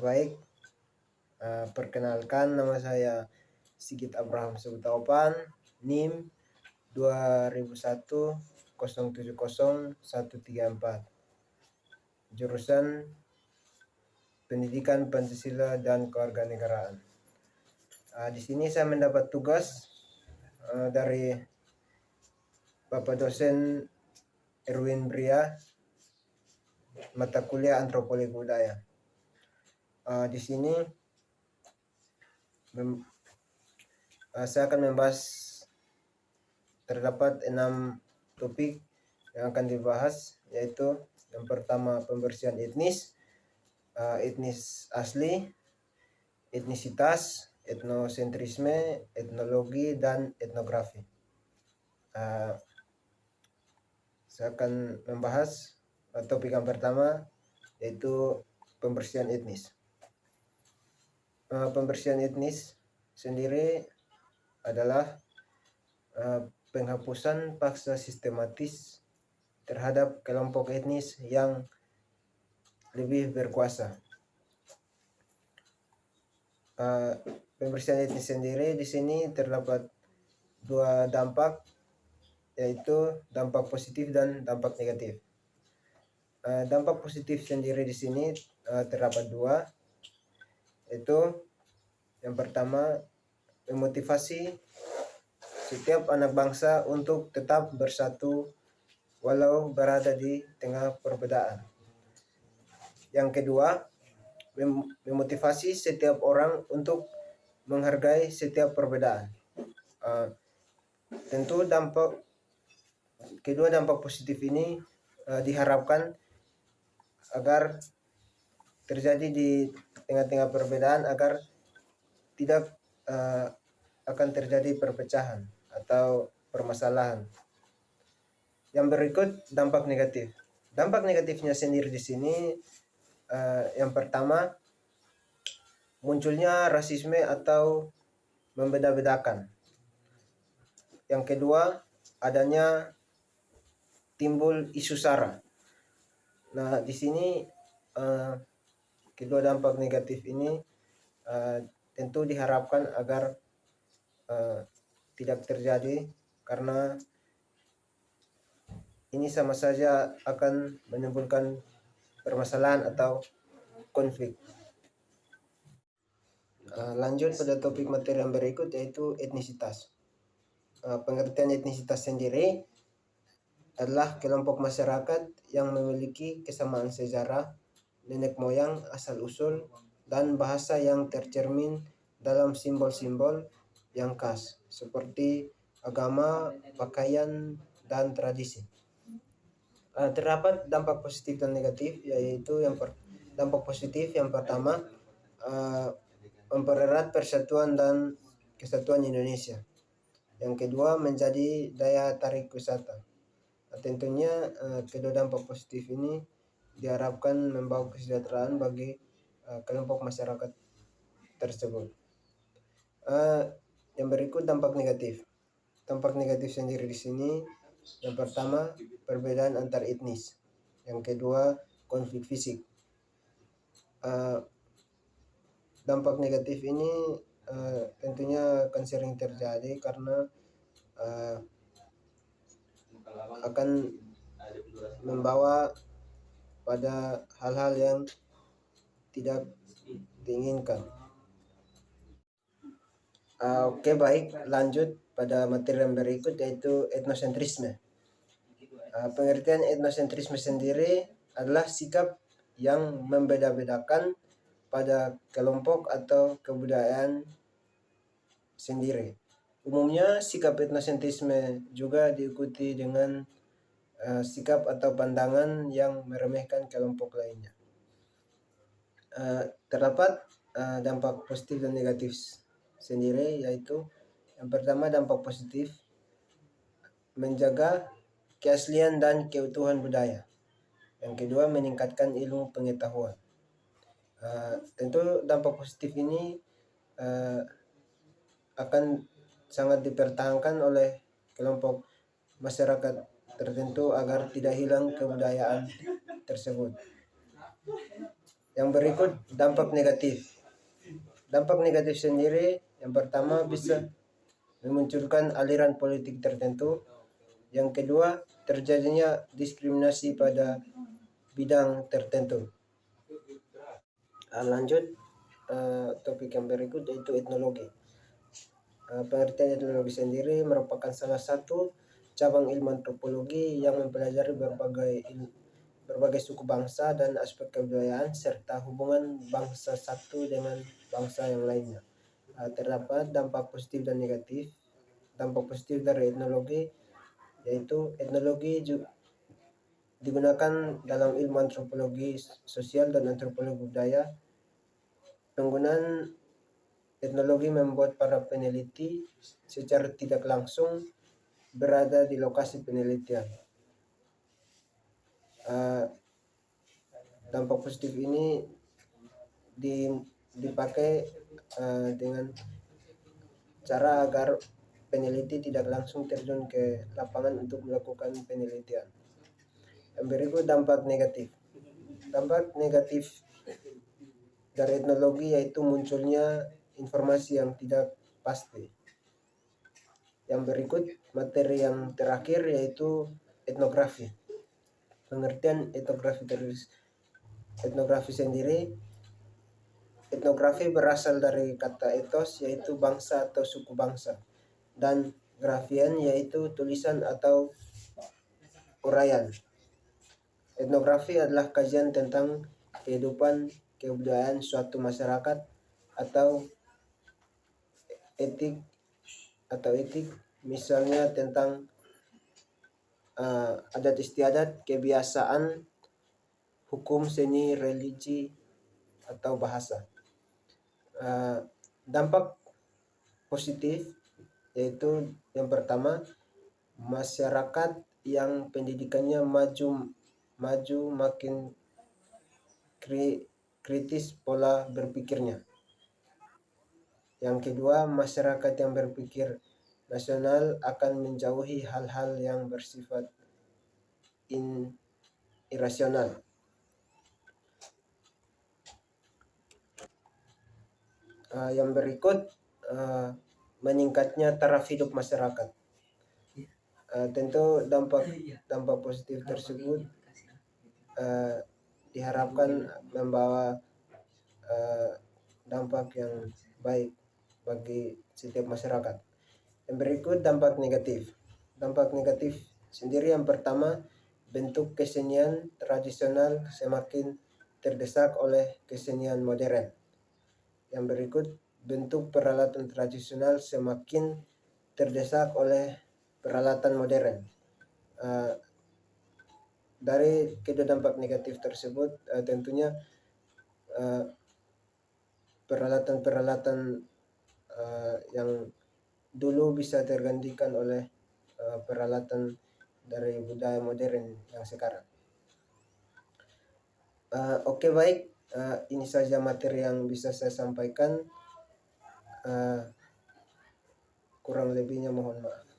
Baik, perkenalkan, nama saya Sigit Abraham Subutaopan, NIM 2001 070 134, jurusan Pendidikan Pancasila dan Kewarganegaraan. Di sini saya mendapat tugas dari Bapak dosen Erwin Bria, mata kuliah Antropologi Budaya. Di sini saya akan membahas, terdapat 6 topik yang akan dibahas, yaitu yang pertama pembersihan etnis, etnis asli, etnisitas, etnosentrisme, etnologi, dan etnografi. Saya akan membahas topik yang pertama, yaitu pembersihan etnis. Pembersihan etnis sendiri adalah penghapusan paksa sistematis terhadap kelompok etnis yang lebih berkuasa. Pembersihan etnis sendiri di sini terdapat 2 dampak, yaitu dampak positif dan dampak negatif. Dampak positif sendiri di sini terdapat 2, yaitu yang pertama, memotivasi setiap anak bangsa untuk tetap bersatu walau berada di tengah perbedaan. Yang kedua, memotivasi setiap orang untuk menghargai setiap perbedaan. Tentu kedua dampak positif ini diharapkan agar terjadi di tengah-tengah perbedaan, agar tidak akan terjadi perpecahan atau permasalahan. Yang berikut dampak negatif. Dampak negatifnya sendiri di sini, yang pertama, munculnya rasisme atau membeda-bedakan. Yang kedua, adanya timbul isu sara. Nah, di sini kedua dampak negatif ini tentu diharapkan agar tidak terjadi, karena ini sama saja akan menimbulkan permasalahan atau konflik. Lanjut pada topik materi yang berikut, yaitu etnisitas. Pengertian etnisitas sendiri adalah kelompok masyarakat yang memiliki kesamaan sejarah, nenek moyang, asal usul, dan bahasa yang tercermin dalam simbol-simbol yang khas seperti agama, pakaian, dan tradisi. Terdapat dampak positif dan negatif, yaitu dampak positif yang pertama, mempererat persatuan dan kesatuan Indonesia. Yang kedua, menjadi daya tarik wisata. Tentunya kedua dampak positif ini diharapkan membawa kesejahteraan bagi kelompok masyarakat tersebut. Yang berikut dampak negatif. Dampak negatif sendiri di sini, yang pertama, perbedaan antar etnis. Yang kedua, konflik fisik. Dampak negatif ini tentunya akan sering terjadi karena akan membawa pada hal-hal yang tidak diinginkan. Oke, baik, lanjut pada materi yang berikut, yaitu etnosentrisme. Pengertian etnosentrisme sendiri adalah sikap yang membeda-bedakan pada kelompok atau kebudayaan sendiri. Umumnya sikap etnosentrisme juga diikuti dengan sikap atau pandangan yang meremehkan kelompok lainnya. Terdapat dampak positif dan negatif sendiri, yaitu yang pertama, dampak positif, menjaga keaslian dan keutuhan budaya. Yang kedua, meningkatkan ilmu pengetahuan. Tentu dampak positif ini akan sangat dipertahankan oleh kelompok masyarakat tertentu agar tidak hilang kebudayaan tersebut. Yang berikut dampak negatif. Dampak negatif sendiri yang pertama bisa memunculkan aliran politik tertentu. Yang kedua, terjadinya diskriminasi pada bidang tertentu. Lanjut, topik yang berikut yaitu etnologi. Pengertian etnologi sendiri merupakan salah satu cabang ilmu antropologi yang mempelajari berbagai suku bangsa dan aspek kebudayaan serta hubungan bangsa satu dengan bangsa yang lainnya. Terdapat dampak positif dan negatif. Dampak positif dari etnologi yaitu etnologi digunakan dalam ilmu antropologi sosial dan antropologi budaya. Penggunaan etnologi membuat para peneliti secara tidak langsung berada di lokasi penelitian. Dampak positif ini dipakai dengan cara agar peneliti tidak langsung terjun ke lapangan untuk melakukan penelitian. Yang berikut dampak negatif. Dampak negatif dari etnologi yaitu munculnya informasi yang tidak pasti. Yang berikut materi yang terakhir yaitu etnografi. Pengertian etnografi sendiri. Etnografi berasal dari kata etos yaitu bangsa atau suku bangsa, dan grafian yaitu tulisan atau uraian. Etnografi adalah kajian tentang kehidupan kebudayaan suatu masyarakat atau etik misalnya tentang adat istiadat, kebiasaan, hukum, seni, religi, atau bahasa. Dampak positif yaitu yang pertama, masyarakat yang pendidikannya maju makin kritis pola berpikirnya. Yang kedua, masyarakat yang berpikir nasional akan menjauhi hal-hal yang bersifat irasional. Yang berikut, meningkatnya taraf hidup masyarakat. Tentu dampak positif tersebut diharapkan membawa dampak yang baik bagi setiap masyarakat. Yang berikut dampak negatif. Dampak negatif sendiri yang pertama, bentuk kesenian tradisional semakin terdesak oleh kesenian modern. Yang berikut, bentuk peralatan tradisional semakin terdesak oleh peralatan modern. Dari kedua dampak negatif tersebut tentunya peralatan yang dulu bisa tergantikan oleh peralatan dari budaya modern yang sekarang. Oke, baik, ini saja materi yang bisa saya sampaikan. Kurang lebihnya mohon maaf.